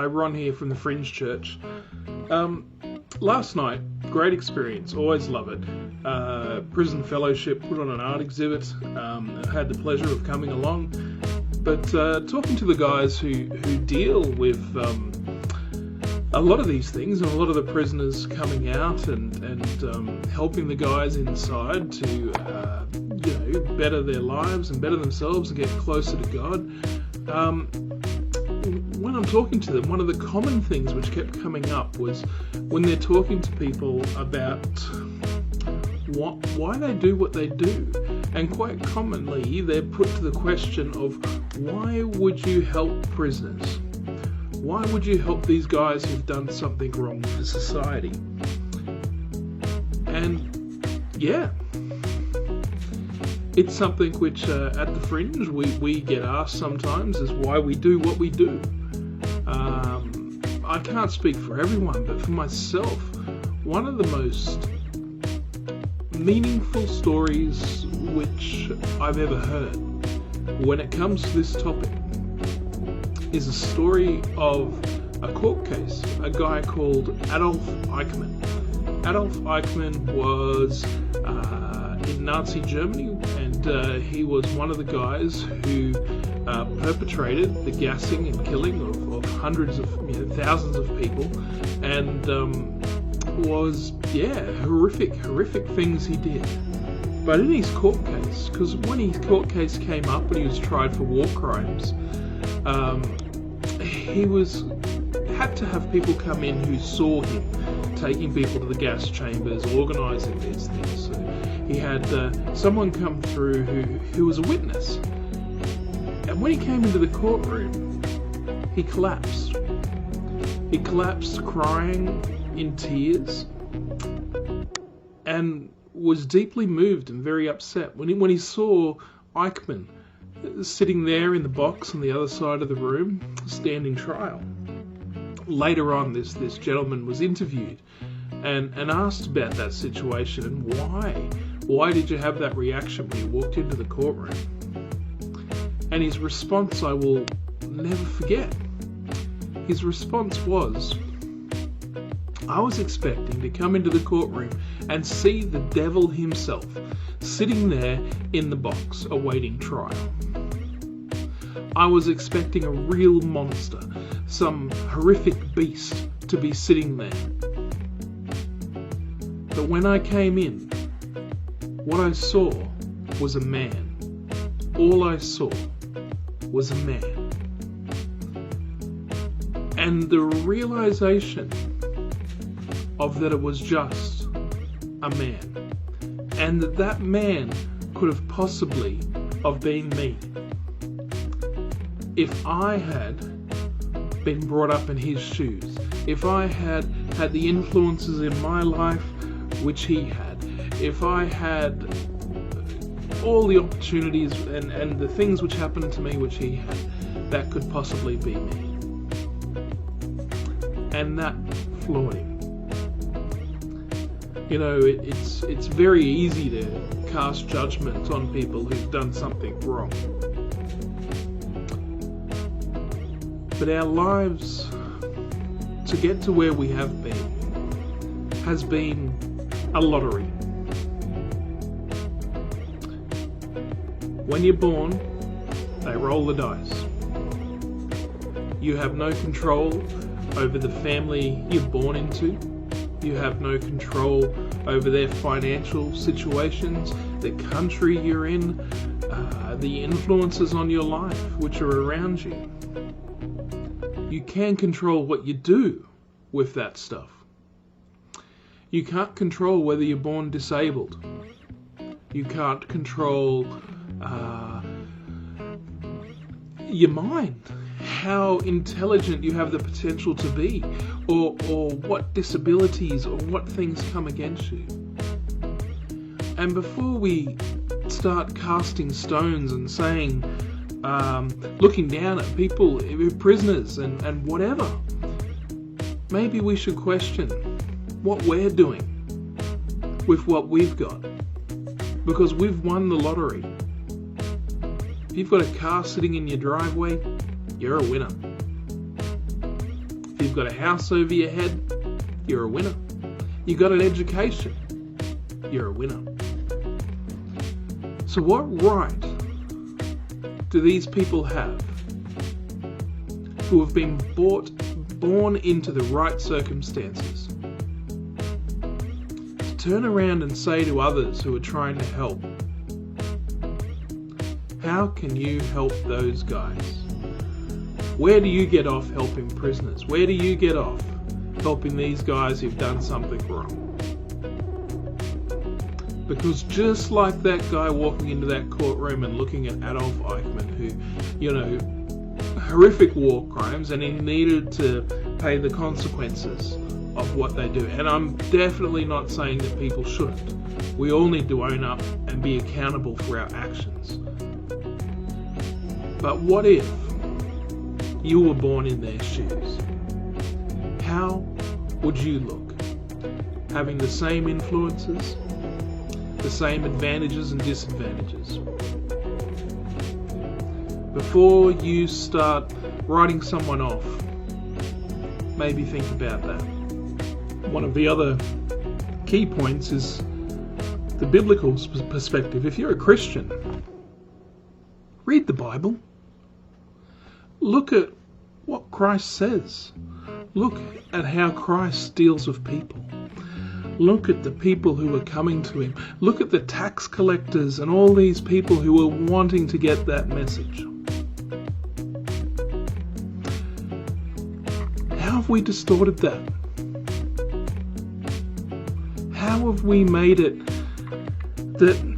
Hi, Ron here from the Fringe Church. Last night, great experience, always love it. Prison Fellowship put on an art exhibit. I had the pleasure of coming along. But talking to the guys who deal with a lot of these things, and a lot of the prisoners coming out and helping the guys inside to better their lives and better themselves and get closer to God. When I'm talking to them, one of the common things which kept coming up was when they're talking to people about why they do what they do. And quite commonly, they're put to the question of, why would you help prisoners? Why would you help these guys who've done something wrong for society? And yeah, it's something which at the Fringe we get asked sometimes is why we do what we do. I can't speak for everyone, but for myself, one of the most meaningful stories which I've ever heard when it comes to this topic is a story of a court case, a guy called Adolf Eichmann. Adolf Eichmann was in Nazi Germany, and he was one of the guys who perpetrated the gassing and killing of hundreds of, thousands of people, and was, horrific things he did. But in his court case, because when his court case came up and he was tried for war crimes, he had to have people come in who saw him taking people to the gas chambers, organising these things. So he had someone come through who was a witness. And when he came into the courtroom, he collapsed. He collapsed crying in tears and was deeply moved and very upset when he saw Eichmann sitting there in the box on the other side of the room, standing trial. Later on, this gentleman was interviewed and asked about that situation and why. Why did you have that reaction when you walked into the courtroom? And his response I will never forget. His response was, I was expecting to come into the courtroom and see the devil himself sitting there in the box awaiting trial. I was expecting a real monster, some horrific beast to be sitting there. But when I came in, what I saw was a man. All I saw was a man. And the realization of that it was just a man, and that man could have possibly have been me if I had been brought up in his shoes, if I had had the influences in my life which he had, if I had all the opportunities and the things which happened to me which he had, that could possibly be me. And that floored him. It's very easy to cast judgment on people who've done something wrong. But our lives, to get to where we have been, has been a lottery. When you're born, they roll the dice. You have no control over the family you're born into. You have no control over their financial situations, the country you're in, the influences on your life which are around you. You can control what you do with that stuff. You can't control whether you're born disabled. You can't control your mind, how intelligent you have the potential to be, or what disabilities or what things come against you. And before we start casting stones and saying, looking down at people, prisoners and whatever, maybe we should question what we're doing with what we've got, because we've won the lottery. If you've got a car sitting in your driveway, you're a winner. If you've got a house over your head, you're a winner. You've got an education, you're a winner. So what right do these people have who have been born into the right circumstances to turn around and say to others who are trying to help, how can you help those guys? Where do you get off helping prisoners? Where do you get off helping these guys who've done something wrong? Because just like that guy walking into that courtroom and looking at Adolf Eichmann, who, horrific war crimes, and he needed to pay the consequences of what they do. And I'm definitely not saying that people shouldn't. We all need to own up and be accountable for our actions. But what if you were born in their shoes? How would you look? Having the same influences, the same advantages and disadvantages. Before you start writing someone off, maybe think about that. One of the other key points is the biblical perspective. If you're a Christian, read the Bible. Look at what Christ says. Look at how Christ deals with people. Look at the people who are coming to him. Look at the tax collectors and all these people who are wanting to get that message. How have we distorted that? How have we made it that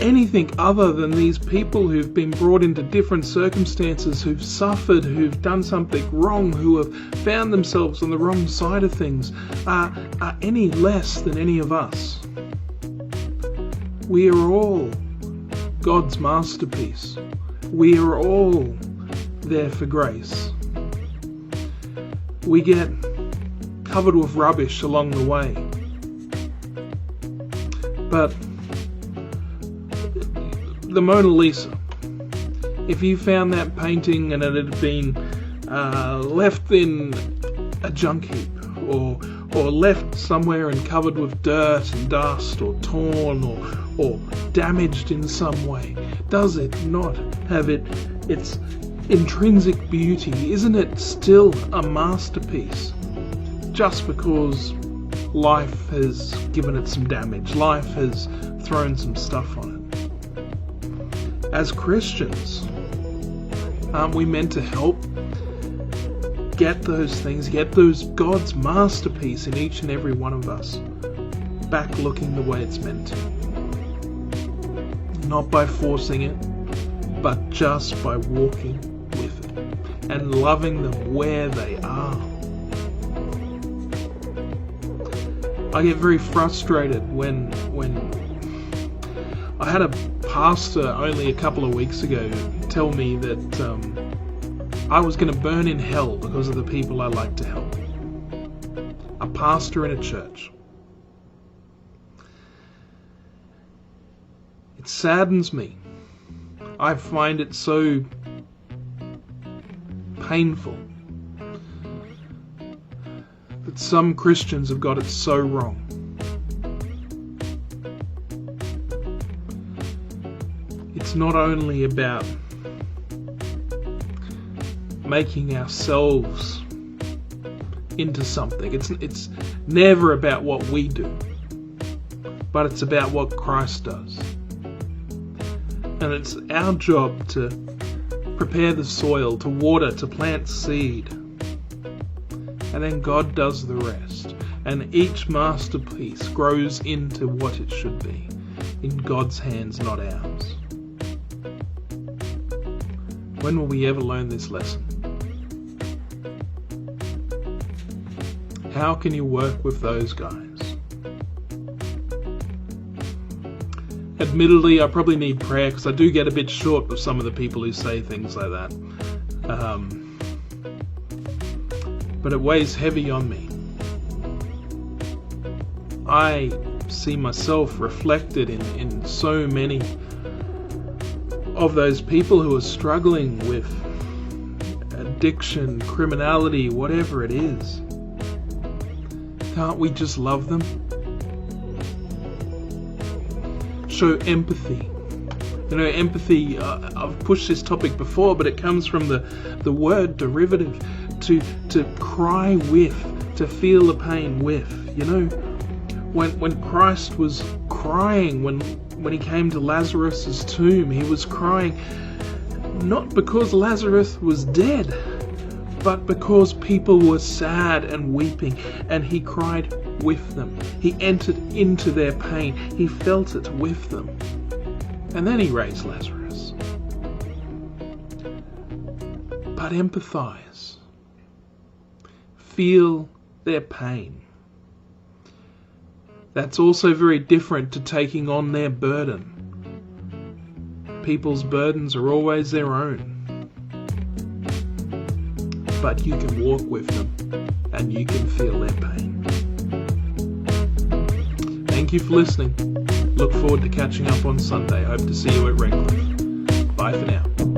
anything other than these people who've been brought into different circumstances, who've suffered, who've done something wrong, who have found themselves on the wrong side of things, are any less than any of us? We are all God's masterpiece. We are all there for grace. We get covered with rubbish along the way. But the Mona Lisa, if you found that painting and it had been left in a junk heap or left somewhere and covered with dirt and dust or torn or damaged in some way, does it not have its intrinsic beauty? Isn't it still a masterpiece? Just because life has given it some damage, life has thrown some stuff on it. As Christians, aren't we meant to help get those things, get those God's masterpiece in each and every one of us back looking the way it's meant to? Not by forcing it, but just by walking with it and loving them where they are. I get very frustrated when I had a pastor only a couple of weeks ago tell me that I was going to burn in hell because of the people I like to help. A pastor in a church. It saddens me. I find it so painful that some Christians have got it so wrong. It's not only about making ourselves into something. It's never about what we do, but it's about what Christ does. And it's our job to prepare the soil, to water, to plant seed. And then God does the rest. And each masterpiece grows into what it should be, in God's hands, not ours. When will we ever learn this lesson? How can you work with those guys? Admittedly, I probably need prayer because I do get a bit short with some of the people who say things like that. But it weighs heavy on me. I see myself reflected in so many of those people who are struggling with addiction, criminality, whatever it is. Can't we just love them? Show empathy. You know, empathy, I've pushed this topic before, but it comes from the word derivative, to cry with, to feel the pain with. You know, when Christ was crying, when he came to Lazarus' tomb, he was crying not because Lazarus was dead, but because people were sad and weeping, and he cried with them. He entered into their pain. He felt it with them. And then he raised Lazarus. But empathize. Feel their pain. That's also very different to taking on their burden. People's burdens are always their own. But you can walk with them and you can feel their pain. Thank you for listening. Look forward to catching up on Sunday. Hope to see you at Redcliffe. Bye for now.